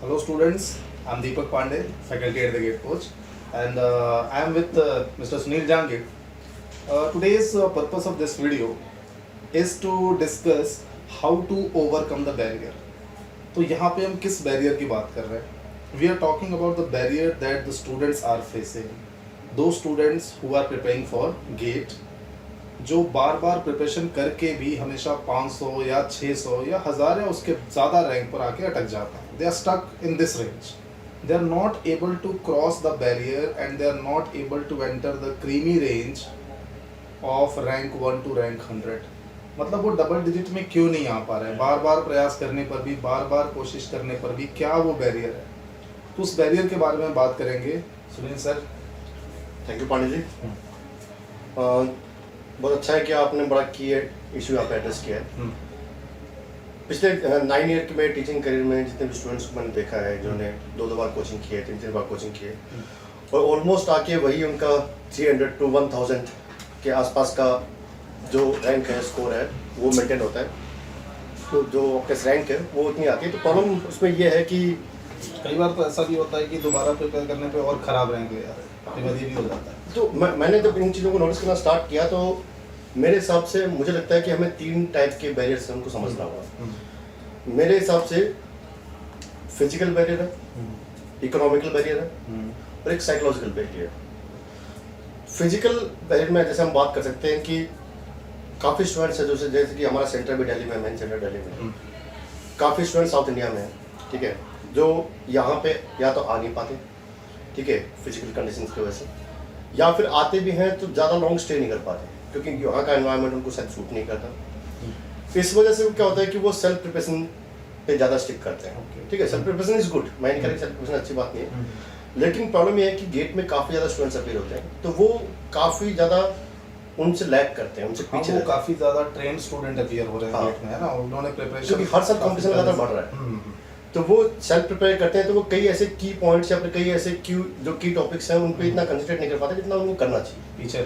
Hello students, I'm Deepak Pandey, faculty at the Gate Coach, and I am with Mr. Sunil Jangir. Today's purpose of this video is to discuss how to overcome the barrier. तो यहाँ पे हम किस barrier की बात कर रहे हैं? We are talking about the barrier that the students are facing. Those students who are preparing for GATE, जो बार बार प्रिपरेशन करके भी हमेशा 500 या 600 या 1000 या उसके ज़्यादा रैंक पर आके अटक जाते हैं. They are stuck in this range. They are not able to cross the barrier and they are not able to enter the creamy range of rank 1 to rank 100. मतलब वो डबल डिजिट में क्यों नहीं आ पा रहे हैं? बार बार प्रयास करने पर भी, बार बार कोशिश करने पर भी क्या वो बैरियर है? तो उस बैरियर के बारे में बात करेंगे. Sunil sir. Thank you Pande ji. बहुत अच्छा है कि आपने बड़ा की इशू यहाँ पे एड्रेस किया है. पिछले 9 ईयर के मेरे टीचिंग करियर में जितने भी स्टूडेंट्स को मैंने देखा है जिन्होंने 2 बार कोचिंग की है, 3 बार कोचिंग की है, और ऑलमोस्ट आके वही उनका 300 to 1000 के आसपास का जो रैंक है, स्कोर है, वो मेंटेन होता है. तो जो आपका रैंक है वो उतनी आती है. तो प्रॉब्लम उसमें ये है कि कई बार तो ऐसा भी होता है कि दोबारा प्रिपेयर करने पे और ख़राब रैंक ले जाते हैं. कई बार ये भी हो जाता है. तो मैंने जब इन चीज़ों को नोटिस करना स्टार्ट किया तो मेरे हिसाब से मुझे लगता है कि हमें 3 टाइप के बैरियर्स हैं, उनको समझना होगा. मेरे हिसाब से फिजिकल बैरियर है, इकोनॉमिकल बैरियर है, और एक साइकोलॉजिकल बैरियर. फिजिकल बैरियर में जैसे हम बात कर सकते हैं कि काफ़ी स्टूडेंट्स हैं जैसे कि हमारा सेंटर भी दिल्ली में, मेन सेंटर दिल्ली में, काफ़ी स्टूडेंट साउथ इंडिया में हैं, ठीक है, जो यहाँ पे या तो आ नहीं पाते, ठीक है, फिजिकल कंडीशंस की वजह से, या फिर आते भी हैं तो ज़्यादा लॉन्ग स्टे नहीं कर पाते क्योंकि यहाँ का एनवायरनमेंट उनको शायद सूट नहीं करता. इस वजह से क्या होता है कि वो सेल्फ प्रिपरेशन पे ज़्यादा स्टिक करते हैं. ठीक है, सेल्फ प्रिपरेशन इज गुड, मैं नहीं कह रही सेल्फ प्रिपरेशन अच्छी बात नहीं है, लेकिन प्रॉब्लम ये है कि गेट में काफ़ी ज़्यादा स्टूडेंट्स अपीयर होते हैं तो वो काफ़ी ज़्यादा उनसे लैग करते हैं, उनसे पीछे. वो काफ़ी ज़्यादा ट्रेंड स्टूडेंट अपीयर हो रहे हैं गेट में, है ना, और उन्होंने प्रिपरेशन क्योंकि हर साल कॉम्पिटिशन लगातार बढ़ रहा है. तो वो सेल्फ प्रिपेयर करते हैं तो वो कई ऐसे की पॉइंट्स या फिर कई ऐसे जो की टॉपिक्स हैं उन पे इतना कंसंट्रेट नहीं कर पाते जितना उनको करना चाहिए. पीछे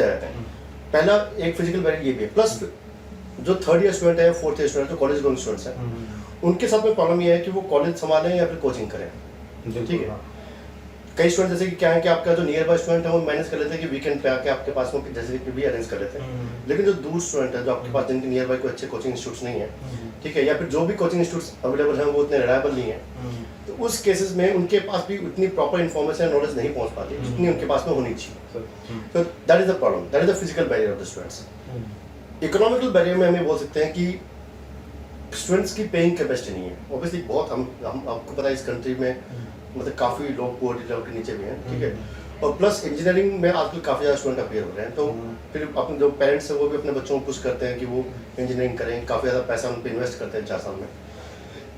रह जाते हैं. पहला एक फिजिकल बैरियर ये भी है. प्लस जो 3rd ईयर स्टूडेंट है, 4th ईयर स्टूडेंट, जो कॉलेज गोइंग स्टूडेंट्स हैं, उनके साथ में प्रॉब्लम ये है कि वो कॉलेज संभालें या फिर कोचिंग करें. ठीक है, कई स्टूडेंट जैसे कि क्या है कि आपका जो नियर बाय स्टूडेंट है वो मैनेज कर लेते हैं कि वीकेंड पे आके आपके पास में जैसे कि भी अरेंज कर लेते हैं. लेकिन जो दूर स्टूडेंट है, जो आपके पास जिनके नियर बाय कोई अच्छे कोचिंग इंस्टीट्यूट्स नहीं है, ठीक है, या फिर जो भी कोचिंग इंस्टीट्यूट्स अवेलेबल हैं वो उतने रिलायबल नहीं है, तो उस केसेस में उनके पास भी उतनी प्रॉपर इन्फॉर्मेशन नॉलेज नहीं पहुंच पाती जितनी उनके पास में होनी चाहिए. तो that is the problem, that is the physical barrier of the students. Economical barrier में हमें बोल सकते हैं कि स्टूडेंट्स की पेइंग कैपेसिटी नहीं है. ऑब्वियसली बहुत हम आपको पता है इस कंट्री में मतलब काफ़ी लोग पोवर्टी लेवल के नीचे भी हैं, ठीक है, और प्लस इंजीनियरिंग में आजकल काफ़ी ज़्यादा स्टूडेंट अपीयर हो रहे हैं. तो फिर अपने जो पेरेंट्स हैं वो भी अपने बच्चों को पुश करते हैं कि वो इंजीनियरिंग करें, काफ़ी ज़्यादा पैसा उन पर इन्वेस्ट करते हैं 4 साल में.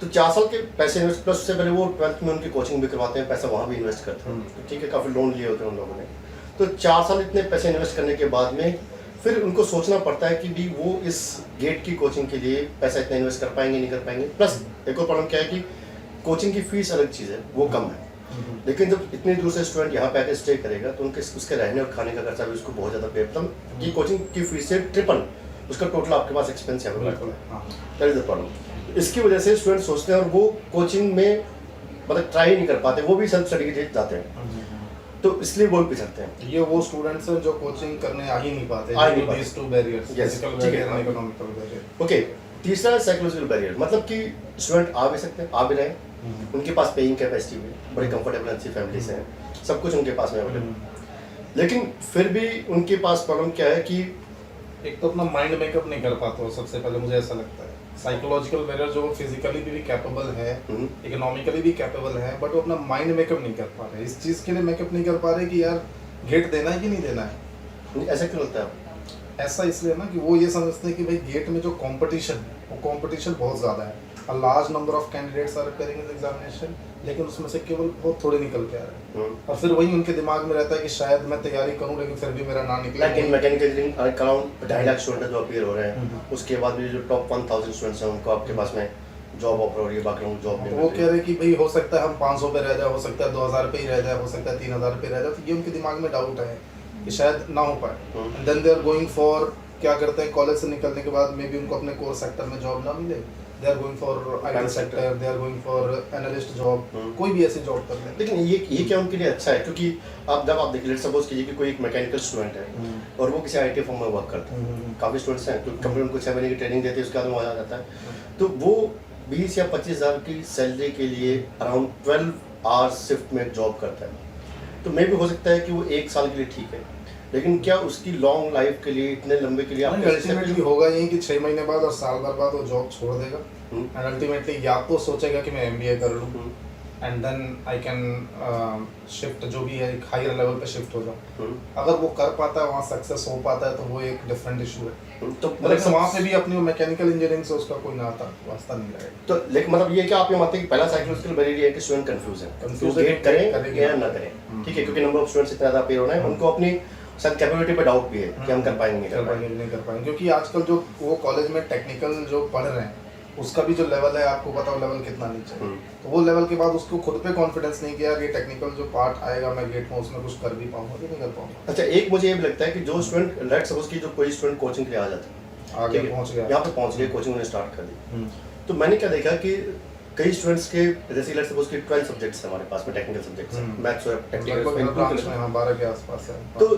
तो 4 साल के पैसे इन्वेस्ट, प्लस उससे पहले वो 12th में उनकी कोचिंग भी करवाते हैं, पैसा वहाँ भी इन्वेस्ट करते हैं, ठीक है, काफ़ी लोन लिए होते हैं उन लोगों ने. तो 4 साल इतने पैसे इन्वेस्ट करने के बाद में फिर उनको सोचना पड़ता है कि भी वो इस गेट की कोचिंग के लिए पैसा इतना इन्वेस्ट कर पाएंगे नहीं कर पाएंगे. प्लस एक और प्रॉब्लम क्या है कि कोचिंग की फीस अलग चीज़ है, वो कम है, लेकिन जब इतनी दूर से स्टूडेंट यहाँ पे आके स्टे करेगा तो उनके उसके रहने और खाने का खर्चा भी उसको बहुत ज़्यादा पे, मतलब ये कोचिंग की फीस से ट्रिपल उसका टोटल आपके पास एक्सपेंस यहाँ पे बैठता है. That is the problem. इसकी वजह से स्टूडेंट सोचते हैं और वो कोचिंग में मतलब ट्राई नहीं कर पाते, वो भी सेल्फ स्टडी के लिए जाते हैं, तो इसलिए वो भी सकते हैं. ये वो स्टूडेंट्स हैं जो कोचिंग करने आ ही नहीं पाते. these two barriers, physical barrier and economical barrier. Okay, तीसरा साइकोलॉजिकल बैरियर, मतलब कि स्टूडेंट आ भी सकते हैं, आ भी रहे, उनके पास पेइंग कैपेसिटी भी, बड़े कंफर्टेबल अच्छी फैमिली से हैं, सब कुछ उनके पास में अवेलेबल, लेकिन फिर भी उनके पास प्रॉब्लम क्या है कि एक तो अपना माइंड मेकअप नहीं कर पाते हो. सबसे पहले मुझे ऐसा लगता है साइकोलॉजिकल बैरियर जो फिजिकली भी कैपेबल है, इकोनॉमिकली भी कैपेबल है, बट वो अपना माइंड मेकअप नहीं कर पा रहे. इस चीज़ के लिए मेकअप नहीं कर पा रहे कि यार गेट देना है कि नहीं देना है. ऐसा क्यों लगता है? ऐसा इसलिए ना कि वो ये समझते हैं कि भाई गेट में जो कंपटीशन है वो कंपटीशन बहुत ज़्यादा है. A large number of candidates are appearing in examination, लेकिन उसमें से केवल बहुत थोड़े निकल के आ रहे हैं. और फिर वही उनके दिमाग में रहता है कि शायद मैं तैयारी करूं लेकिन फिर भी मेरा ना निकले. लेकिन mechanical engineering around 2.5 lakh student जो अपीयर हो रहे हैं, उसके बाद भी जो टॉप 1000 स्टूडेंट्स हैं उनको आपके पास में जॉब ऑफर हो रही है, बाकी जॉब नहीं. वो कह रहे हैं कि भाई हो सकता है हम 500 पे रह जाए, हो सकता है 2000 पे ही रह जाए, हो सकता है 3000 पे रह जाए. तो ये उनके दिमाग में डाउट है कि शायद ना हो पाए. Then they are going for, क्या करते हैं, कॉलेज से निकलने के बाद मे बी उनको अपने कोर सेक्टर में जॉब ना मिले, they are going for IT sector, they are going for analyst job, कोई भी ऐसी जॉब कर लें। लेकिन ये क्या उनके लिए अच्छा है, क्योंकि आप जब आप देखिए, लेट्स सपोज कीजिए कि कोई एक मैकेनिकल स्टूडेंट है और वो किसी IT फर्म में वर्क करता है, काफ़ी स्टूडेंट्स हैं, तो कंपनी उनको 6 महीने की ट्रेनिंग देती है, उसके बाद वो आ जाता है, तो वो 20 या 25 हज़ार की सैलरी के लिए अराउंड 12 आवर्स शिफ्ट में जॉब करता है। तो मे भी हो सकता है कि वो 1 साल के लिए ठीक है, लेकिन क्या उसकी लॉन्ग लाइफ के लिए, इतने लंबे के लिए आप अल्टीमेटली होगा यही कि 6 महीने बाद और साल भर बाद वो जॉब छोड़ देगा एंड अल्टीमेटली या तो सोचेगा कि मैं MBA कर लूँ and then I can shift, जो भी है एक हायर लेवल पे शिफ्ट हो जाऊँ। अगर वो कर पाता है, वहाँ सक्सेस हो पाता है, तो वो एक डिफरेंट इशू है। तो मतलब वहाँ पे भी अपनी मैकेनिकल इंजीनियरिंग से उसका कोई नाता वास्ता नहीं रहेगा। तो लेकिन मतलब ये क्या आप ये मानते हैं कि पहला साइकोलॉजिकल बैरियर है कि स्टूडेंट कंफ्यूज है, गेट करें या ना करें, ठीक है, क्योंकि नंबर ऑफ स्टूडेंट्स इतना ज़्यादा पेयर होना है, उनको अपनी शायद कैपेबिलिटी पे डाउट भी है कि हम कर पाएंगे नहीं कर पाएंगे, क्योंकि आजकल जो वो कॉलेज में टेक्निकल जो पढ़ रहे हैं उसका भी जो लेवल है, आपको पता हो लेवल कितना नीचे है, तो वो लेवल के बाद उसको खुद पे कॉन्फिडेंस नहीं किया कि टेक्निकल जो पार्ट आएगा मैं गेट में उसमें कुछ कर भी पाऊंगा कि नहीं कर पाऊंगा। अच्छा, एक मुझे ये भी लगता है कि जो स्टूडेंट, लेट्स सपोज कि जो कोई स्टूडेंट कोचिंग के लिए आ जाता है, आगे पहुंच गया, यहाँ पे पहुंच गया, कोचिंग उन्हें स्टार्ट कर दी, तो मैंने क्या देखा कि कई स्टूडेंट्स के जैसे लेट्स सपोज कि 12 सब्जेक्ट्स हैं हमारे पास में, टेक्निकल सब्जेक्ट्स हैं, मैथ्स और टेक्निकल, 12 के आसपास है, तो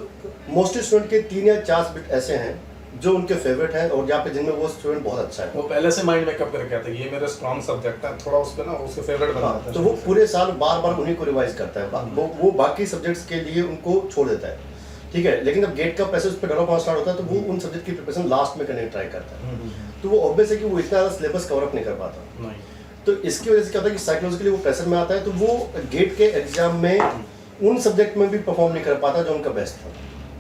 मोस्टली स्टूडेंट के 3 या 4 सब्जेक्ट ऐसे हैं जो उनके फेवरेट हैं और जहाँ पे जिनमें वो स्टूडेंट बहुत अच्छा है, वो पहले से माइंड मेकअप करके आता है ये मेरा स्ट्रॉन्ग सब्जेक्ट है, थोड़ा उस पे ना उसके फेवरेट बना जाता है, तो वो पूरे साल बार बार उन्हीं को रिवाइज करता है, वो बाकी सब्जेक्ट्स के लिए उनको छोड़ देता है, ठीक है, लेकिन जब गेट का प्रेशर उस पर डेवलप होना स्टार्ट होता है तो वो उन सब्जेक्ट की प्रिपरेशन लास्ट में करने की ट्राई करता है, तो वो ऑब्वियस है कि वो इतना ज़्यादा सिलेबस कवर अप नहीं कर पाता, तो इसकी वजह से क्या होता है कि साइकोलॉजिकली वो प्रेशर में आता है, तो वो गेट के एग्जाम में उन सब्जेक्ट में भी परफॉर्म नहीं कर पाता जो उनका बेस्ट था।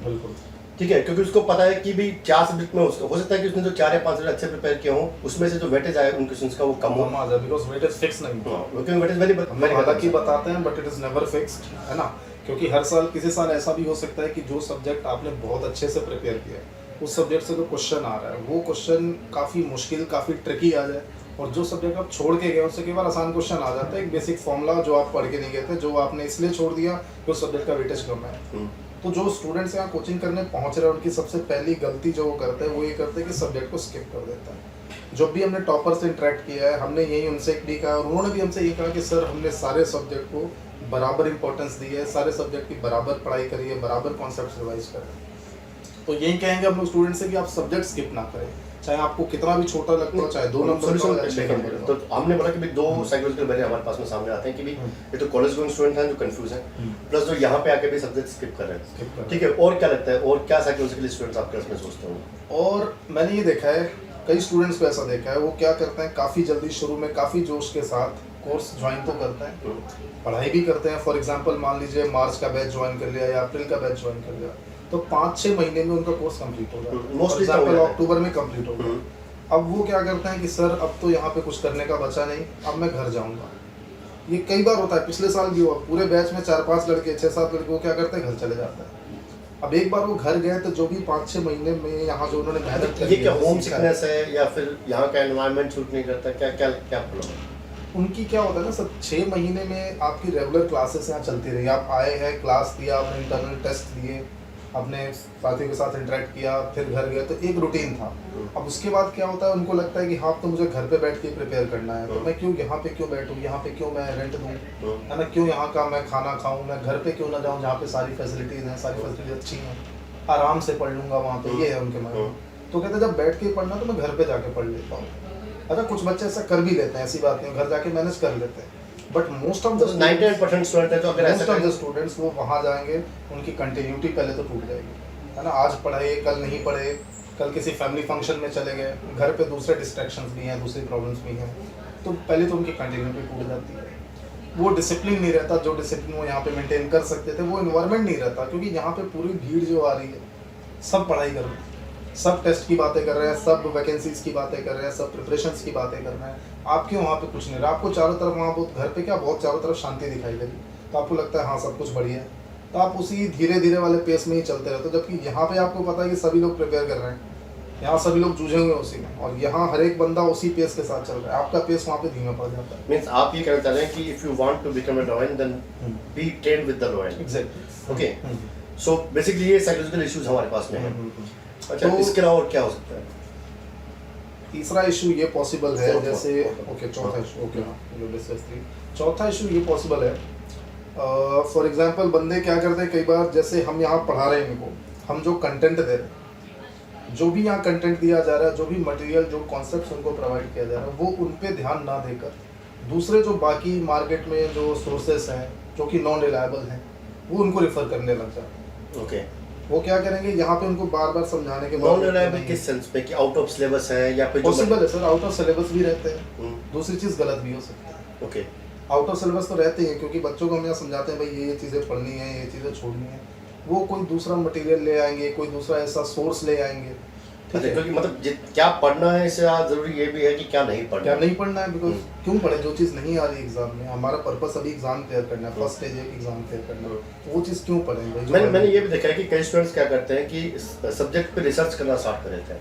बिल्कुल ठीक है, क्योंकि उसको पता है कि भी 4 सब्जेक्ट में उसको हो सकता है कि उसने जो 4 या 5 सब्जेक्ट अच्छे प्रिपेयर किए हों, उसमें से जो वेटेज आए उन क्वेश्चंस का वो कम हो, आ जाए, बिकॉज़ वेटेज फिक्स नहीं है, क्योंकि वेटेज वेरी हालांकि बताते हैं but it is never fixed, है ना, क्योंकि हर साल किसी साल ऐसा भी हो सकता है कि जो सब्जेक्ट आपने बहुत अच्छे से प्रिपेयर किया है उस सब्जेक्ट से जो क्वेश्चन आ रहा है वो क्वेश्चन काफ़ी मुश्किल, काफ़ी ट्रिकी आ जाए, और जो सब्जेक्ट आप छोड़ के गए उससे कई बार आसान क्वेश्चन आ जाता है, एक बेसिक फॉर्मूला जो आप पढ़ के नहीं गए थे, जो आपने इसलिए छोड़ दिया कि उस सब्जेक्ट का वेटेज कम है। तो जो स्टूडेंट्स यहाँ कोचिंग करने पहुँच रहे हैं उनकी सबसे पहली गलती जो वो करते हैं वो ये करते हैं कि सब्जेक्ट को स्किप कर देता है। जब भी हमने टॉपर से इंटरेक्ट किया है हमने यही उनसे भी कहा और उन्होंने भी हमसे ये कहा कि सर हमने सारे सब्जेक्ट को बराबर इंपॉर्टेंस दी है, सारे सब्जेक्ट की बराबर पढ़ाई करी है, बराबर कॉन्सेप्ट रिवाइज करें। तो यही कहेंगे हम लोग स्टूडेंट से कि आप सब्जेक्ट स्किप ना करें, चाहे आपको कितना भी छोटा लगता हो, चाहे 2 नंबर सोल्यूशन। तो हमने बोला कि भाई 2 साइकोलॉजिकल बैरियर हमारे पास में सामने आते हैं कि भाई ये तो कॉलेज गोइंग स्टूडेंट हैं जो कंफ्यूज हैं, प्लस जो यहाँ पे आके भी सब्जेक्ट स्किप कर रहे हैं, ठीक है, और क्या लगता है और क्या साइकोलॉजिकल स्टूडेंट्स आपके इसमें सोचते होंगे? और मैंने ये देखा है कई स्टूडेंट्स को ऐसा देखा है वो क्या करते हैं काफ़ी जल्दी शुरू में काफ़ी जोश के साथ कोर्स ज्वाइन तो करते हैं, पढ़ाई भी करते हैं, फॉर एग्जांपल मान लीजिए मार्च का बैच ज्वाइन कर लिया या अप्रैल का बैच ज्वाइन कर लिया तो 5-6 महीने में उनका कोर्स कंप्लीट हो गया, फॉर एग्जांपल अक्टूबर में कंप्लीट हो गया। अब वो क्या करते हैं कि सर अब तो यहाँ पे कुछ करने का बचा नहीं, अब मैं घर जाऊँगा। ये कई बार होता है, पिछले साल भी हुआ, पूरे बैच में 4-5 लड़के 6-7 लड़के वो क्या करते हैं घर चले जाते हैं। अब एक बार वो घर गए तो जो भी 5-6 महीने में यहाँ जो उन्होंने मेहनत की, ये क्या होम सिकनेस है या फिर यहाँ का एनवायरनमेंट सूट नहीं करता, क्या क्या क्या प्रॉब्लम है? उनकी क्या होता है ना सर, 6 महीने में आपकी रेगुलर क्लासेस यहाँ चलती रही, आप आए हैं, क्लास दिया, आपने इंटरनल टेस्ट दिए, अपने साथियों के साथ इंटरेक्ट किया, फिर घर गए, तो एक रूटीन था। अब उसके बाद क्या होता है उनको लगता है कि हाँ तो मुझे घर पे बैठ के प्रिपेयर करना है, तो मैं क्यों यहाँ पे क्यों बैठूँ, यहाँ पे क्यों मैं रेंट दूँ, है ना, क्यों यहाँ का मैं खाना खाऊँ, मैं घर पे क्यों ना जाऊँ जहाँ पे सारी फैसिलिटीज़ हैं, सारी फैसिलिटीज अच्छी हैं, आराम से पढ़ लूँगा वहाँ पे, ये है उनके मन में। तो कहते जब बैठ के पढ़ना तो मैं घर पे जाके पढ़ लेता हूँ। अच्छा कुछ बच्चे ऐसा कर भी लेते हैं, ऐसी बात नहीं, घर जाके मैनेज कर लेते हैं, but most of the 99% student है तो अगर मोस्ट ऑफ द स्टूडेंट्स वो वहाँ जाएंगे उनकी कंटिन्यूटी पहले तो टूट जाएगी, है ना, आज पढ़े कल नहीं पढ़े, कल किसी फैमिली फंक्शन में चले गए, घर पे दूसरे डिस्ट्रैक्शंस भी हैं, दूसरी प्रॉब्लम्स भी हैं, तो पहले तो उनकी कंटिन्यूटी टूट जाती है, वो डिसिप्लिन नहीं रहता, जो डिसिप्लिन वो यहाँ पे मेंटेन कर सकते थे, वो इन्वायरमेंट नहीं रहता, क्योंकि यहाँ पे पूरी भीड़ जो आ रही है सब पढ़ाई कर रहे हैं, सब टेस्ट की बातें कर रहे हैं, सब वैकेंसीज की बातें कर रहे हैं, सब प्रिपरेशंस की बातें कर रहे हैं, आपके वहाँ पे कुछ नहीं रहा, आपको चारों तरफ वहाँ बहुत घर पे क्या बहुत चारों तरफ शांति दिखाई दे रही, तो आपको लगता है हाँ सब कुछ बढ़िया है, तो आप उसी धीरे धीरे वाले पेस में ही चलते रहते हो, जबकि यहाँ पे आपको पता है कि सभी लोग प्रिपेयर कर रहे हैं, यहाँ सभी लोग जूझे हुए उसी में, और यहाँ हर एक बंदा उसी पेस के साथ चल रहा है, आपका पेस वहाँ पे धीमा पड़ जाता है। मींस आप ये कहना चाह रहे हैं कि if you want to become a lawyer then be trained with the lawyer. Exactly, okay, so basically ये साइकोलॉजिकल इश्यूज हमारे पास में हैं। अच्छा, तो इसके अलावा और क्या हो सकता है? तीसरा इशू ये पॉसिबल है, Fourth जैसे one. ओके चौथा इशू, ओके हाँ जो डिस्कस थी, चौथा इशू ये पॉसिबल है, फॉर एग्जांपल बंदे क्या करते हैं कई बार, जैसे हम यहाँ पढ़ा रहे हैं इनको, हम जो कंटेंट दे रहे हैं, जो भी यहाँ कंटेंट दिया जा रहा है, जो भी मटेरियल, जो कॉन्सेप्ट्स उनको प्रोवाइड किया जा रहा है, वो उन पे ध्यान ना देकर दूसरे जो बाकी मार्केट में जो सोर्सेस हैं जो कि नॉन रिलायबल हैं, वो उनको रेफर करने लग जाते हैं। ओके, वो क्या करेंगे, यहाँ पे उनको बार बार समझाने के नॉन रिलायबल किस सेंस में कि आउट ऑफ सिलेबस है या फिर पॉसिबल है सर, आउट ऑफ सिलेबस भी रहते हैं, दूसरी चीज़ गलत भी हो सकती है। ओके, आउट ऑफ सिलेबस तो रहते ही हैं, क्योंकि बच्चों को हम यहाँ समझाते हैं भाई ये चीज़ें पढ़नी है, ये चीज़ें छोड़नी है, वो कोई दूसरा मटेरियल ले आएंगे, कोई दूसरा ऐसा सोर्स ले आएंगे, ठीक है, क्योंकि मतलब क्या पढ़ना है इससे ज़्यादा जरूरी ये भी है कि क्या नहीं पढ़ना क्या नहीं पढ़ना है, बिकॉज क्यों पढ़े जो चीज़ नहीं आ रही एग्जाम में, हमारा पर्पस अभी एग्जाम क्लियर करना है, फर्स्ट स्टेज एक एग्जाम क्लियर करना है, वो चीज़ क्यों पढ़ें भाई? मैंने ये भी देखा है कि कई स्टूडेंट्स क्या करते हैं कि सब्जेक्ट पे रिसर्च करना स्टार्ट कर देते हैं।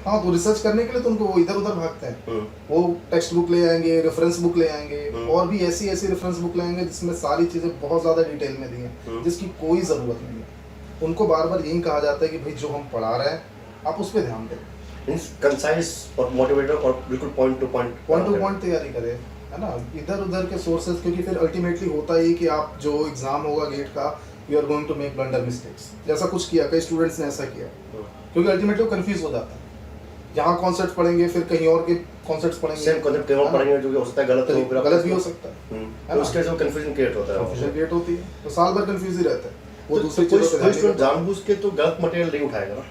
हाँ, तो रिसर्च करने के लिए तो उनको वो इधर उधर भागते हैं, वो टेक्स्ट बुक ले आएंगे, रेफरेंस बुक ले आएंगे, और भी ऐसी ऐसी रेफरेंस बुक ले आएंगे जिसमें सारी चीज़ें बहुत ज़्यादा डिटेल में दी हैं, जिसकी कोई ज़रूरत नहीं है। उनको बार बार यही कहा जाता है कि भाई जो हम पढ़ा रहे हैं आप उस पर ध्यान दें, कंसाइज और मोटिवेटर और बिल्कुल पॉइंट टू पॉइंट तैयारी करें, है ना, इधर उधर के सोर्सेज, क्योंकि फिर अल्टीमेटली होता ही कि आप जो एग्जाम होगा गेट का, you are going to make blunder mistakes, जैसा कुछ किया, कई स्टूडेंट्स ने ऐसा किया, क्योंकि अल्टीमेटली वो कंफ्यूज हो जाता है, यहाँ कॉन्सेप्ट पढ़ेंगे फिर कहीं और के कॉन्सेप्ट्स पढ़ेंगे, सेम कॉन्सेप्ट कहीं और पढ़ेंगे जो कि हो सकता है गलत भी हो सकता है, तो उसके वजह से कंफ्यूजन क्रिएट होता है, कंफ्यूजन क्रिएट होती है, तो साल भर कंफ्यूज ही रहता है वो तो दूसरी कोई चीज़ों पे ध्यान नहीं स्टूडेंट देता। जानबूझ के तो गलत मटेरियल नहीं उठाएगा ना,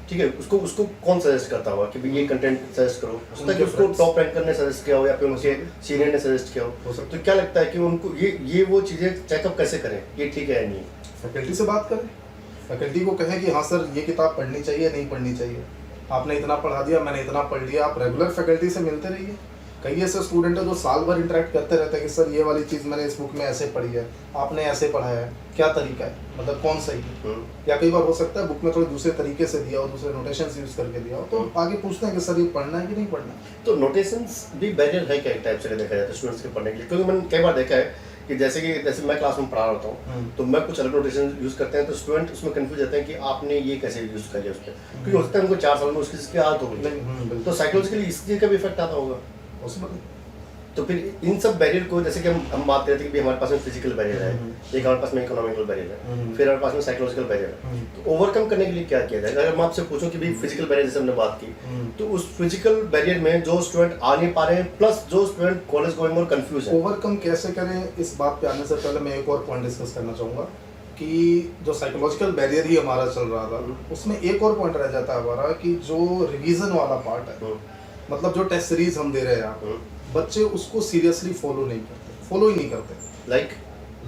ठीक है, उसको कौन सजेस्ट करता होगा कि भाई ये कंटेंट सजेस्ट करो, हो सकता है कि उसको टॉप रैंक करने सजेस्ट किया हो या फिर उनके सीनियर ने सजेस्ट किया हो सकता, तो क्या लगता है कि उनको ये वो चीज़ें चेकअप कैसे करें, ये ठीक है या नहीं? फैकल्टी से बात करें, फैकल्टी को कहें कि हाँ सर ये किताब पढ़नी चाहिए नहीं पढ़नी चाहिए, आपने इतना पढ़ा दिया, मैंने इतना पढ़ लिया, आप रेगुलर फैकल्टी से मिलते रहिए। कई ऐसे स्टूडेंट है जो साल भर इंटरेक्ट करते रहते हैं कि सर ये वाली चीज़ मैंने इस बुक में ऐसे पढ़ी है, आपने ऐसे पढ़ा है, क्या तरीका है, मतलब कौन सही है, या कई बार हो सकता है बुक में थोड़े दूसरे तरीके से दिया हो, दूसरे नोटेशंस यूज़ करके दिया हो, तो आगे पूछते हैं कि सर ये पढ़ना है कि नहीं पढ़ना है। तो नोटेशंस भी बैरियर है क्या एक टाइप से देखा जाए तो स्टूडेंट्स के पढ़ने के लिए? क्योंकि मैंने कई बार देखा है कि जैसे मैं क्लास में पढ़ा रहा हूँ तो मैं कुछ अलग नोटेशन यूज़ करते हैं तो स्टूडेंट उसमें कंफ्यूज रहते हैं कि आपने ये कैसे यूज़ कर लिया उस पर, क्योंकि हो सकता है उनको 4 साल में उसकी आदत हो गई, तो साइकोलॉजिकली इस चीज़ का भी इफेक्ट आता होगा पॉसिबल। तो फिर इन सब बैरियर को, जैसे कि हम बात करते हैं कि हमारे पास में फिजिकल बैरियर है, एक हमारे पास में इकोनॉमिकल बैरियर है, फिर हमारे पास में साइकोलॉजिकल बैरियर है, तो ओवरकम करने के लिए क्या किया जाए? अगर मैं आपसे पूछूं कि भाई फिजिकल बैरियर जैसे हमने बात की, तो उस फिजिकल बैरियर में जो स्टूडेंट आ नहीं पा रहे हैं प्लस जो स्टूडेंट कॉलेज गोइंग और कंफ्यूज है, ओवरकम कैसे करें, इस बात पे आने से पहले मैं एक और पॉइंट डिस्कस करना चाहूँगा कि जो साइकोलॉजिकल बैरियर ही हमारा चल रहा था उसमें एक और पॉइंट रह जाता है हमारा कि जो रिवीजन वाला पार्ट है, मतलब जो टेस्ट सीरीज हम दे रहे हैं बच्चे उसको सीरियसली फॉलो नहीं करते, फॉलो ही नहीं करते।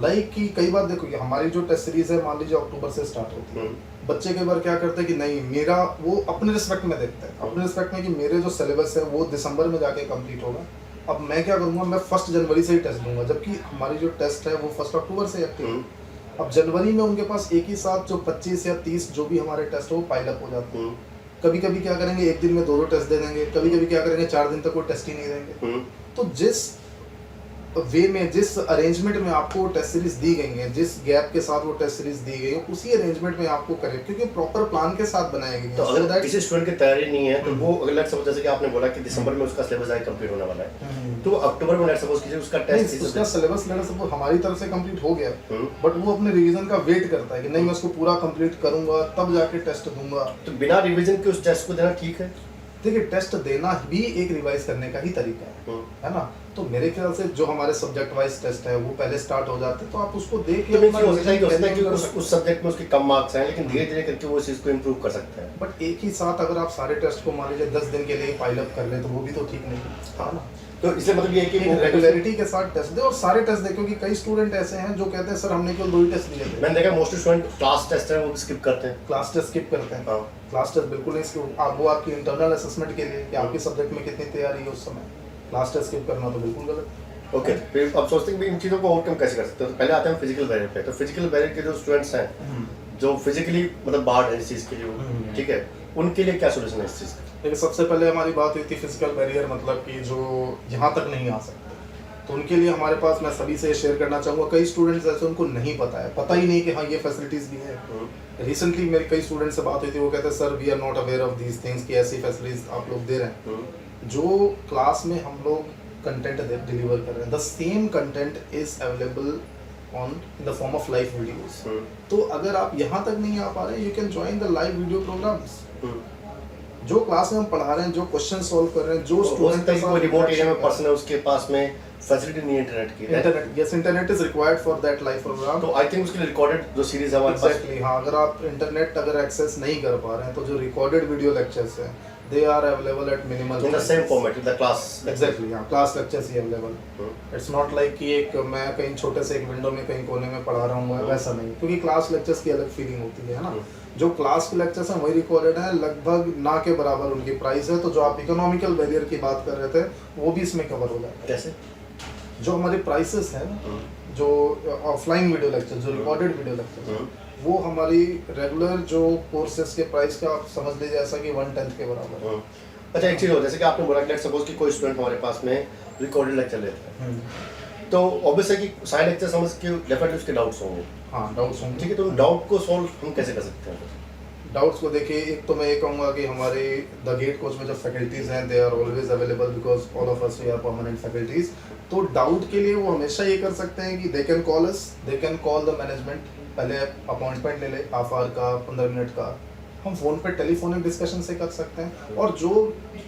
लाइक कि कई बार देखो कि हमारी जो टेस्ट सीरीज है मान लीजिए अक्टूबर से स्टार्ट होती है, बच्चे कई बार क्या करते हैं कि नहीं मेरा, वो अपने रिस्पेक्ट में देखते हैं, अपने रिस्पेक्ट में कि मेरे जो सिलेबस है वो दिसंबर में जाके कंप्लीट होगा, अब मैं क्या करूँगा, मैं 1 जनवरी से ही टेस्ट दूंगा, जबकि हमारी जो टेस्ट है वो 1 अक्टूबर से एक्टिव है। अब जनवरी में उनके पास एक ही साथ जो 25 या 30 जो भी हमारे टेस्ट है वो पाइलअप हो जाते हैं। कभी कभी क्या करेंगे, एक दिन में 2 टेस्ट दे देंगे, कभी कभी क्या करेंगे 4 दिन तक कोई टेस्ट ही नहीं देंगे। तो जिस वे में, जिस अरेंजमेंट में आपको टेस्ट सीरीज दी गई है, जिस गैप के साथ वो टेस्ट सीरीज दी गई है, उसी अरेंजमेंट में आपको करें, क्योंकि प्रॉपर प्लान के साथ बनाई गई है। तो अगर किसी स्टूडेंट की तैयारी नहीं है तो वो अगर लेट्स सपोज जैसे कि आपने बोला कि दिसंबर में उसका सिलेबस आगे कंप्लीट होने वाला है, तो अक्टूबर में लेट्स सपोज कीजिए उसका टेस्ट, उसका सिलेबस लेट्स सपोज हमारी तरफ से कंप्लीट हो गया, बट वो अपने रिवीजन का वेट करता है कि नहीं मैं उसको पूरा कंप्लीट करूंगा तब जाके टेस्ट दूंगा। तो बिना रिवीजन के उस टेस्ट को देना ठीक है? देखिए टेस्ट देना भी एक रिवाइज करने का ही तरीका है ना, तो मेरे ख्याल से जो हमारे सब्जेक्ट वाइज टेस्ट है वो पहले स्टार्ट हो जाते हैं, तो आप उसको देख के उस सब्जेक्ट में उसके कम मार्क्स हैं लेकिन धीरे धीरे करके वो इस चीज को इम्प्रूव कर सकते हैं। बट एक ही साथ अगर आप सारे टेस्ट को मान लीजिए 10 दिन के लिए पाइलअप कर ले तो वो भी तो ठीक नहीं है, हाँ ना। तो इसलिए मतलब ये है कि रेगुलरिटी के साथ टेस्ट दे और सारे टेस्ट दे, क्योंकि कई स्टूडेंट ऐसे हैं जो कहते हैं सर हमने केवल 2 ही टेस्ट दिए थे। मैंने देखा मोस्ट स्टूडेंट क्लास टेस्ट है वो स्किप करते हैं, क्लास टेस्ट स्किप करते हैं। हाँ, क्लास टेस्ट बिल्कुल नहीं स्किप, आप वो आपकी इंटरनल असेसमेंट के लिए कि आपके सब्जेक्ट में कितनी तैयारी है उस समय, क्लास टेस्ट स्किप करना तो बिल्कुल गलत। ओके, फिर अब सोचते हैं कि इन चीज़ों को ओवरकम कैसे कर सकते हैं। तो पहले आते हैं फिजिकल बैरियर पे। तो फिजिकल बैरियर के जो स्टूडेंट्स हैं जो फिजिकली मतलब बाहर है इस चीज़ के लिए, ठीक है, उनके लिए क्या सोल्यूशन है इस चीज़ का? देखिए सबसे पहले हमारी बात हुई थी फिजिकल बैरियर, मतलब कि जो यहाँ तक नहीं आ सकते, तो उनके लिए हमारे पास, मैं सभी से शेयर करना चाहूँगा, कई स्टूडेंट्स ऐसे उनको नहीं पता है, पता ही नहीं कि हाँ ये फैसिलिटीज़ भी है। रिसेंटली मेरी कई स्टूडेंट्स से बात हुई थी, वो कहते हैं sir we are not aware of these things कि ऐसी फैसिलिटीज आप लोग दे रहे हैं। जो क्लास में हम लोग कंटेंट डिलीवर कर रहे हैं, the same content is available on the form of live videos. तो अगर आप यहाँ तक नहीं आ पा रहे हैं, you can join the live video programs. जो क्लास में हम पढ़ा रहे हैं, जो क्वेश्चन सॉल्व कर रहे हैं, जो स्टूडेंट रिमोट एरिया में पर्सन है, उसके पास में फैसिलिटी नहीं है इंटरनेट की, internet, yes, internet is required for that live program. तो आई थिंक उसके लिए रिकॉर्डेड जो सीरीज है हमारे पास, एग्जैक्टली, हाँ, अगर आप इंटरनेट अगर एक्सेस नहीं कर पा रहे हैं, तो जो रिकॉर्डेड वीडियो लेक्चर्स हैं, they are available at minimal in the same format with the class. Exactly, हाँ, क्लास लेक्चर्स ही अवेलेबल। इट्स नॉट लाइक कि एक मैं कहीं छोटे से एक विंडो में कहीं कोने में पढ़ा रहा हूँ, वैसा नहीं, क्योंकि क्लास लेक्चर्स की अलग फीलिंग होती है ना। जो क्लास के लेक्चर्स हैं वही रिकॉर्डेड है, लगभग ना के बराबर उनकी प्राइस है। तो जो आप इकोनॉमिकल बैरियर की बात कर रहे थे, वो भी इसमें कवर हो जाता है। कैसे? जो हमारे प्राइसेस हैं, जो ऑफलाइन वीडियो लेक्चर, जो रिकॉर्डेड वीडियो लेक्चर, वो हमारी रेगुलर जो कोर्सेज के प्राइस का आप समझ लीजिए ऐसा कि 1/10 के बराबर है। अच्छा, एक चीज़ हो, जैसे कि आपने बोला कि सपोज कि कोई स्टूडेंट हमारे पास में रिकॉर्डेड लेक्चर लेता है, तो ऑब्वियस है कि सारे लेक्चर समझ के डेफिनेटली उसके डाउट्स होंगे। हाँ, डाउट्स होंगे, ठीक है। तो उन डाउट को सॉल्व हम कैसे कर सकते हैं? डाउट्स को देखिए, एक तो मैं ये कहूँगा कि हमारे द गेट कोच में जो फैकल्टीज़ हैं, they are always available because all of us we are permanent faculties. तो डाउट के लिए वो हमेशा ये कर सकते हैं कि they can call us, they can call the management, पहले अपॉइंटमेंट ले ले, हाफ आवर का, 15 मिनट का, हम फ़ोन पे टेलीफोनिक डिस्कशन से कर सकते हैं। और जो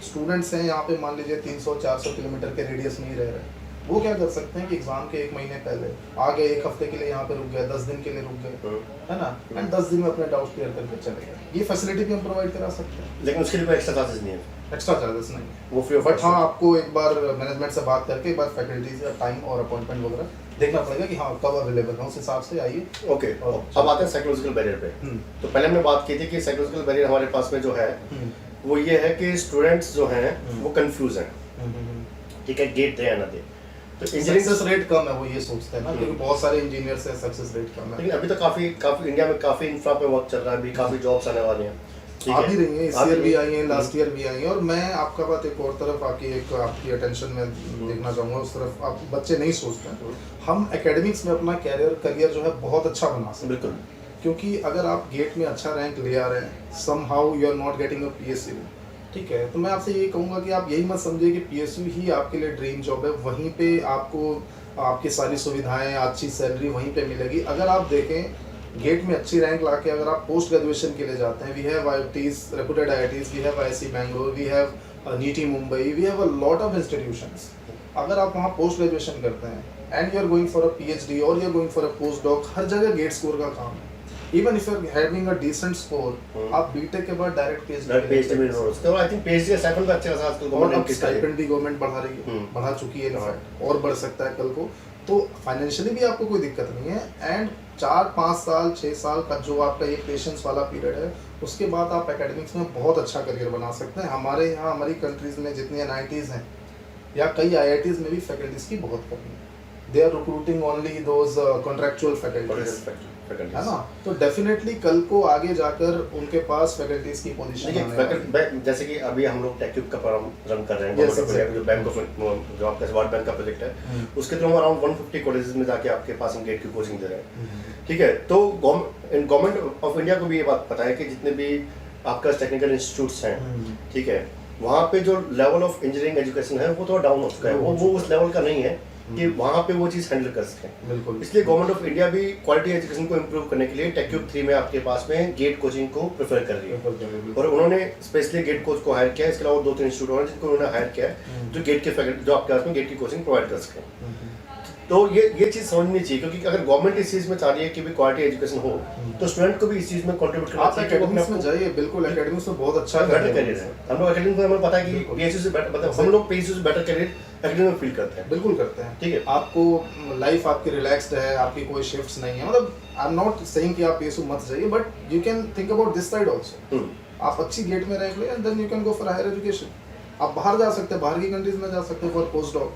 स्टूडेंट्स हैं यहाँ पे, मान लीजिए 300-400 किलोमीटर के रेडियस में ही रह रहे हैं, वो क्या कर सकते हैं कि एग्जाम के 1 महीने पहले आ गए, 1 हफ्ते के लिए यहाँ पे रुक गए, 10 दिन के लिए रुक गए, है ना, एंड 10 दिन में अपने डाउट क्लियर करके चले गए। ये फैसिलिटी भी हम प्रोवाइड करा सकते हैं, लेकिन उसके लिए कोई एक्स्ट्रा चार्जेस नहीं है। एक्स्ट्रा चार्जेस नहीं, वो फ्री ऑफ। बट हाँ, आपको एक बार मैनेजमेंट से बात करके एक बार फैकल्टी का टाइम और अपॉइंटमेंट वगैरह देखना पड़ेगा कि हाँ कब अवेलेबल है, उस हिसाब से आइए। ओके, अब आते हैं साइकोलॉजिकल बैरियर पे। तो पहले हमने बात की थी कि साइकोलॉजिकल बैरियर हमारे पास में जो है वो ये है कि स्टूडेंट्स जो हैं वो कंफ्यूज हैं, ठीक है, गेट दे या ना दे। तो सक्सेस रेट कम है, वो ये सोचते हैं ना, क्योंकि बहुत सारे इंजीनियर्स हैं, सक्सेस रेट कम है। लेकिन अभी तो काफी इंडिया में काफी इंफ्रा पे वर्क चल रहा है, अभी काफी जॉब्स आने वाली हैं, आ भी रही हैं, इस ईयर भी आई हैं, लास्ट ईयर भी आई हैं। और मैं आपका बात एक और तरफ आपकी अटेंशन में देखना चाहूँगा, उस तरफ आप बच्चे नहीं सोचते हैं। हम एकेडमिक्स में अपना करियर जो है बहुत अच्छा बना सकते हैं। बिल्कुल, क्योंकि अगर आप गेट में अच्छा रैंक ले आ रहे हैं, somehow you are not getting a PSU, ठीक है, तो मैं आपसे ये कहूँगा कि आप यही मत समझिए कि PSU ही आपके लिए ड्रीम जॉब है, वहीं पे आपको आपकी सारी सुविधाएं, अच्छी सैलरी वहीं पे मिलेगी। अगर आप देखें, गेट में अच्छी रैंक लाके अगर आप पोस्ट ग्रेजुएशन के लिए जाते हैं, we have IITs, reputed IITs, we have IIC Bangalore, we have NIT Mumbai, we have a lot of institutions. अगर आप वहाँ पोस्ट ग्रेजुएशन करते हैं and you are going for a PhD और you are going for a post doc, हर जगह GATE score का काम है। Even if you are having a decent score, आप बीटेक के बाद डायरेक्ट PhD में हो सकते हो। आई थिंक PhD का स्टाइपेंड भी अच्छा खासा आजकल गवर्नमेंट की स्टाइपेंड भी गवर्नमेंट बढ़ा रही है, बढ़ा चुकी है इनफैक्ट, और बढ़ सकता है कल को। तो फाइनेंशियली भी आपको कोई दिक्कत नहीं है, एंड 4-5 साल 6 साल का जो आपका ये पेशेंस वाला पीरियड है, उसके बाद आप एकेडमिक्स में बहुत अच्छा करियर बना सकते हैं। हमारे यहाँ, हमारी कंट्रीज में जितनी NITs हैं या कई IITs में भी फैकल्टीज की बहुत कमी है। They are recruiting only those contractual faculties, है ना। तो डेफिनेटली कल को आगे जाकर उनके पास फैकल्टीज की पोजीशन, जैसे कि अभी हम लोग टेक्यूब का प्रोग्राम रन कर रहे हैं, जो बैंक ऑफ जो आपका वर्ल्ड बैंक का प्रोजेक्ट है, उसके थ्रू हम अराउंड 150 कॉलेजेस में जाके आपके पास हम गेट की कोचिंग दे रहे हैं, ठीक है। तो गवर्नमेंट ऑफ इंडिया को भी ये बात पता है कि जितने भी आपका टेक्निकल इंस्टीट्यूट्स हैं, ठीक है, वहाँ पे जो लेवल ऑफ इंजीनियरिंग एजुकेशन है वो थोड़ा डाउन हो चुका है, वो उस लेवल का नहीं है कि वहाँ पे वो चीज़ हैंडल कर सकें। बिल्कुल, इसलिए गवर्नमेंट ऑफ इंडिया भी क्वालिटी एजुकेशन को इम्प्रूव करने के लिए टेक्यूब 3 में आपके पास में गेट कोचिंग को प्रेफर कर रही है, और उन्होंने स्पेशली गेट कोच को हायर किया है। इसके अलावा 2-3 इंस्टीट्यूट और जिनको उन्होंने हायर किया है जो गेट के फैकल्टी, जो आपके पास में गेट की कोचिंग प्रोवाइड कर सकें। तो ये चीज़ समझनी चाहिए, क्योंकि अगर गवर्नमेंट इस चीज़ में चाह रही है कि भी क्वालिटी एजुकेशन हो, तो स्टूडेंट को भी इस चीज़ में कंट्रीब्यूट करना चाहिए। आप एकेडमिक्स में जाइए, बिल्कुल, एकेडमिक्स में बहुत अच्छा बेटर करियर है। हम लोग एकेडमिक्स में हमें पता है कि PhD से बेटर, मतलब हम लोग PhD से बेटर करियर एकेडमिक्स में फील करते हैं। बिल्कुल करते हैं, ठीक है। आपको लाइफ आपकी रिलैक्स्ड है, आपकी कोई शिफ्ट्स नहीं है, मतलब आई एम नॉट सेइंग कि आप PSU मत जाइए, but you can think about this side also. आप अच्छी गेट में रैंक ले and then you can go for higher education. आप बाहर जा सकते हैं, बाहर की कंट्रीज में जा सकते हैं for post doc,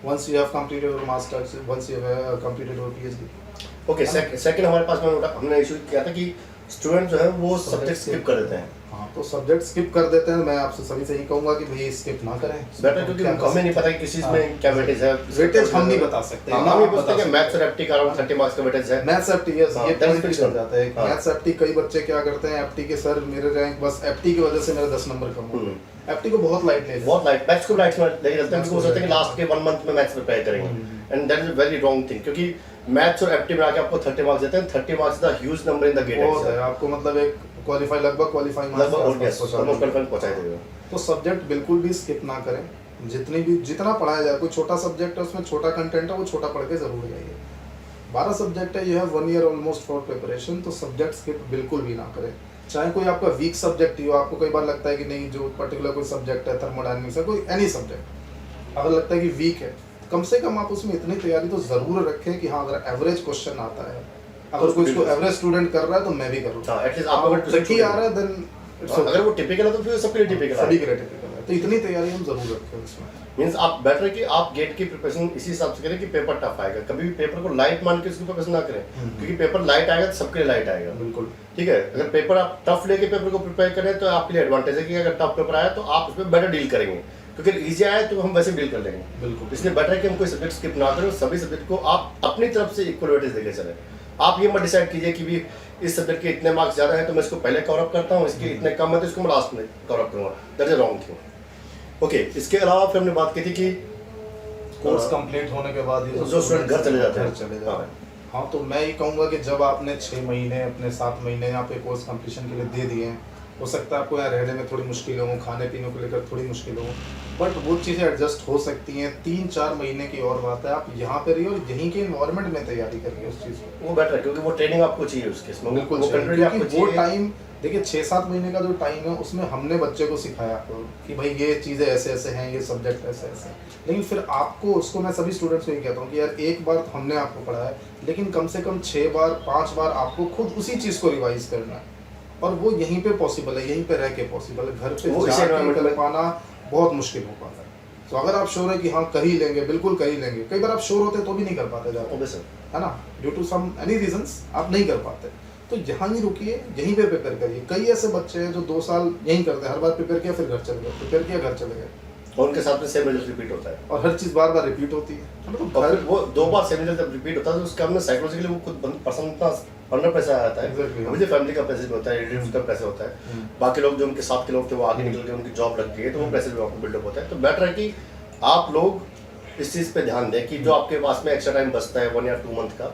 once you have completed your masters, once you have completed your PhD. Okay, second हमारे पास में हमने इशू किया था कि स्टूडेंट जो है वो सब्जेक्ट स्किप कर देते हैं। हाँ, तो सब्जेक्ट स्किप कर देते हैं। मैं आपसे सभी से यही कहूंगा कि भाई स्किप ना करें। बेटर, क्योंकि हमें नहीं पता कि किस चीज में क्या वेटेज है। वेटेज हम नहीं बता सकते। हम ये बोलते हैं कि मैथ्स और एप्टी का अराउंड 30 मार्क्स का वेटेज है। मैथ्स एप्टी यस, ये पॉइंट फिक्स कर जाता है। हाँ। मैथ्स एप्टी कई बच्चे क्या करते हैं, एप्टी के सर मेरे रैंक बस एप्टी की वजह से मेरा 10 नंबर कम हो। एप्टी को बहुत लाइट ले, बहुत लाइट, मैथ्स को लाइट में लेके चलते हैं, क्योंकि वो सोचते हैं कि लास्ट के 1 मंथ में मैथ्स प्रिपेयर करेंगे, and that is a very wrong thing, क्योंकि मैथ्स और एप्टी में आके आपको 30 मार्क्स देते हैं। 30 marks is the huge number in the GATE बहुत है। आपको मतलब एक क्वालीफाई लगभग क्वालीफाई मार्क्स पहुंचा देगा। तो सब्जेक्ट बिल्कुल भी स्किप ना करें। जितना पढ़ाया जाए, कोई छोटा सब्जेक्ट है उसमें छोटा कंटेंट है, वो छोटा पढ़ के जरूर जाइए। 12 सब्जेक्ट है, you have 1 year almost for preparation, तो सब्जेक्ट स्किप बिल्कुल भी ना करें। चाहे कोई आपका वीक सब्जेक्ट ही हो, आपको कई बार लगता है कि नहीं जो पर्टिकुलर कोई सब्जेक्ट है, थर्मोडायनेमिक्स है, कोई एनी सब्जेक्ट अगर लगता है कि वीक है, कम से कम आप उसमें इतनी तैयारी तो जरूर रखें कि हाँ अगर एवरेज क्वेश्चन आता है, अगर कोई इसको एवरेज स्टूडेंट कर रहा है तो मैं भी करूँगा। एटलीस्ट आप अगर ट्रिकी आ रहा है देन अगर वो टिपिकल है तो फिर सबके लिए टिपिकल है, सभी के लिए टिपिकल है। तो इतनी तैयारी हम जरूर रखें उसमें। मींस आप बेटर है कि आप गेट की प्रिपरेशन इसी हिसाब से करें कि पेपर टफ आएगा। कभी भी पेपर को लाइट मान के उसकी प्रिपरेशन ना करें, क्योंकि पेपर लाइट आएगा तो सबके लिए लाइट आएगा। बिल्कुल ठीक है, अगर पेपर आप टफ लेके पेपर को प्रिपेयर करें तो आपके लिए एडवांटेज है कि अगर टफ पेपर आया तो आप उसमें बेटर डील करेंगे, क्योंकि इजी आया तो हम वैसे डील कर लेंगे। बिल्कुल, इसलिए बेटर है कि हम कोई सब्जेक्ट स्किप ना करें, सभी सब्जेक्ट को आप अपनी तरफ से इक्वल वेटेज देके चलें। आप ये मत डिसाइड कीजिए कि भी इस सब्जेक्ट के इतने मार्क्स ज़्यादा हैं तो मैं इसको पहले कवर अप करता हूँ, इसके इतने कम है तो इसको मैं लास्ट में कवर अप करूँगा। That is wrong thing. Okay, इसके अलावा फिर हमने बात की थी कि कोर्स कंप्लीट होने के बाद ये जो स्टूडेंट घर चले जाते हैं, चले जाते हैं। हाँ, तो मैं ये कहूँगा कि जब आपने 6 महीने अपने 7 महीने यहाँ पे कोर्स कंप्लीशन के लिए दे दिए हैं, हो सकता है आपको यहाँ रहने में थोड़ी मुश्किल हो, खाने पीने को लेकर थोड़ी मुश्किल हो, बट वो चीज़ें एडजस्ट हो सकती हैं। 3-4 महीने की और बात है, आप यहाँ पे रहिए और यहीं के इन्वायरमेंट में तैयारी करिए उस चीज़ को। वो बेटर है, क्योंकि वो ट्रेनिंग आपको चाहिए उसके इसमें। बिल्कुल, वो क्योंकि वो टाइम देखिए 6-7 महीने का जो टाइम है उसमें हमने बच्चे को सिखाया कि भाई ये चीज़ें ऐसे ऐसे हैं, ये सब्जेक्ट ऐसे ऐसे हैं, लेकिन फिर आपको उसको, मैं सभी स्टूडेंट्स को ये कहता हूँ कि यार एक बार तो हमने आपको पढ़ाया है, लेकिन कम से कम 6 बार 5 बार आपको खुद उसी चीज़ को रिवाइज करना है, और वो यहीं पे पॉसिबल है, यहीं पे रह के पॉसिबल है। घर पे जाके कर पाना बहुत मुश्किल हो पाता है। तो अगर आप श्योर है कि हाँ कर ही लेंगे, बिल्कुल कर ही लेंगे, कई बार आप श्योर होते तो भी नहीं कर पाते जाते, है ना, due to some any reasons आप नहीं कर पाते, तो यहाँ ही रुकिए, यहीं पे प्रिपेयर करिए। कई ऐसे बच्चे हैं जो 2 साल यहीं करते हैं, हर बार प्रिपेयर किया फिर घर चले गए, प्रिपेयर किया घर चले गए, और उनके साथ में सेम रिजल्ट रिपीट होता है, और हर चीज़ बार बार रिपीट होती है। तो फिर वो 2 बार सेम रिजल्ट जब रिपीट होता है तो उसका हमने साइकोलॉजिकली वो खुद पर्सन इतना अंडर प्रेशर आता है। मुझे फैमिली का प्रेशर भी होता है, रिलेटिव्स का प्रेशर होता है, बाकी लोग जो उनके साथ के लोग थे वो आगे निकल के उनकी जॉब लग गई है, तो वो प्रेशर भी आपको बिल्डअप होता है। तो बेटर है कि आप लोग इस चीज़ पे ध्यान दें कि जो आपके पास में एक्स्ट्रा टाइम बचता है 1 या 2 मंथ का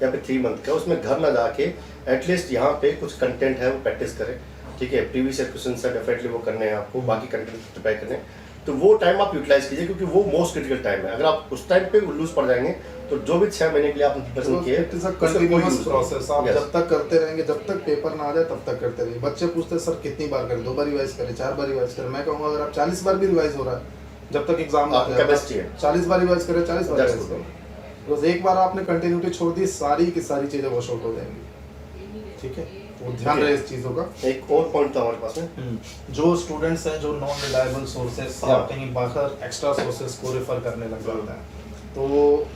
या फिर 3 मंथ का, उसमें घर ना जाके एटलीस्ट यहाँ पे कुछ कंटेंट है वो प्रैक्टिस करें। ठीक है, प्रीवियस ईयर क्वेश्चन है डेफिनेटली वो करने हैं आपको, बाकी कंटेंट प्रिपेयर करने, तो वो टाइम आप यूटिलाइज कीजिए, क्योंकि वो मोस्ट क्रिटिकल टाइम है। अगर आप उस टाइम पे लूज पड़ जाएंगे तो जो भी 6 महीने के लिए आपने प्रिपरेशन किए, it is a continuous process. आप जब तक करते रहेंगे, जब तक पेपर ना आ जाए तब तक करते रहिए। बच्चे पूछते हैं सर कितनी बार करें, 2 बार रिवाइज करें, 4 बार रिवाइज करें। मैं कहूँगा अगर आप 40 बार भी रिवाइज हो रहा है, जब तक एग्जाम आता है 40 बार रिवाइज करें, 40 बार रिवाइज करें, बस एक बार आपने कंटिन्यूटी छोड़ दी, सारी की सारी चीजें वॉश आउट हो जाएंगी। ठीक है, तो ध्यान रहे इस चीजों का। एक और पॉइंट था हमारे पास में, जो स्टूडेंट्स हैं जो नॉन रिलायबल सोर्सेस या कहीं बाहर एक्स्ट्रा सोर्सेस को रेफर करने लग जाते हैं, तो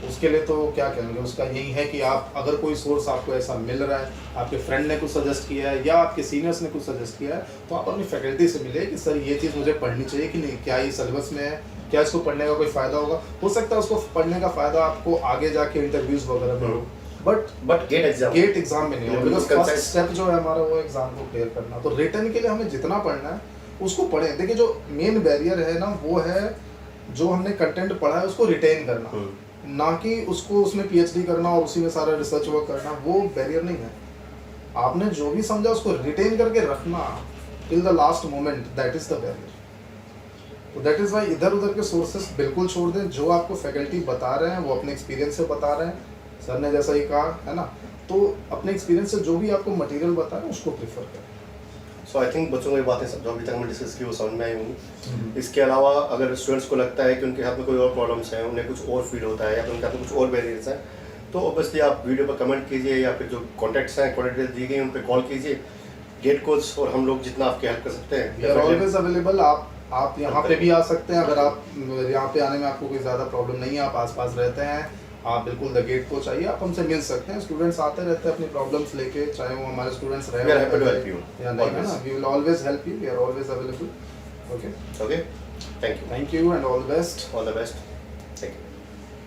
उसके लिए तो क्या कहेंगे, उसका यही है कि आप अगर कोई सोर्स आपको ऐसा मिल रहा है, आपके फ्रेंड ने कुछ सजेस्ट किया है या आपके सीनियर्स ने कुछ सजेस्ट किया है, तो आप अपनी फैकल्टी से मिले कि सर ये चीज़ मुझे पढ़नी चाहिए कि नहीं, क्या ये सिलेबस में है, क्या इसको पढ़ने का कोई फ़ायदा होगा। हो सकता है उसको पढ़ने का फ़ायदा आपको आगे जाके इंटरव्यूज़ वगैरह में हो, बट गेट एग्जाम में नहीं हो, बिकॉज फर्स्ट स्टेप जो है हमारा वो एग्जाम को क्लियर करना। तो रिटर्न के लिए हमें जितना पढ़ना है उसको पढ़ें। देखिए जो मेन बैरियर है ना, वो है जो हमने कंटेंट पढ़ा है उसको रिटेन करना, ना कि उसको उसमें पीएचडी करना और उसी में सारा रिसर्च वर्क करना। वो बैरियर नहीं है। आपने जो भी समझा उसको रिटेन करके रखना till the last moment, that is the barrier. तो दैट इज वाई इधर उधर के सोर्सेस बिल्कुल छोड़ दें। जो आपको फैकल्टी बता रहे हैं वो अपने एक्सपीरियंस से बता रहे हैं, सर ने जैसा ही कहा है ना, तो अपने एक्सपीरियंस से जो भी आपको मटेरियल बता रहे हैं उसको प्रेफर करें। सो आई थिंक बच्चों को ये बातें सब जो अभी तक हमने डिस्कस की वो समझ में आई होंगी। इसके अलावा अगर स्टूडेंट्स को लगता है कि उनके हाथ में कोई और प्रॉब्लम्स हैं, उन्हें कुछ और फील होता है या फिर उनके हाथ में कुछ और बैरियर्स हैं, तो ऑब्वियसली आप वीडियो पर कमेंट कीजिए या फिर जो कॉन्टैक्ट्स हैं, कॉन्टैक्ट डिटेल्स दी गई उन पर कॉल कीजिए। गेट कोच और हम लोग जितना आपकी हेल्प कर सकते हैं वी आर ऑलवेज अवेलेबल। आप आप यहाँ पे भी आ सकते हैं। अगर आप यहाँ पे आने में आपको कोई ज़्यादा प्रॉब्लम नहीं है, आप आसपास रहते हैं, आप बिल्कुल द गेट कोच आइए, आप हमसे मिल सकते हैं। स्टूडेंट्स आते रहते हैं अपनी प्रॉब्लम्स लेके, चाहे वो हमारे स्टूडेंट्स रहे We are happy to help you. या नहीं, है Always. ना, we will always help you, we are always available. Okay, Okay, thank you. Thank you and all the best. All the best.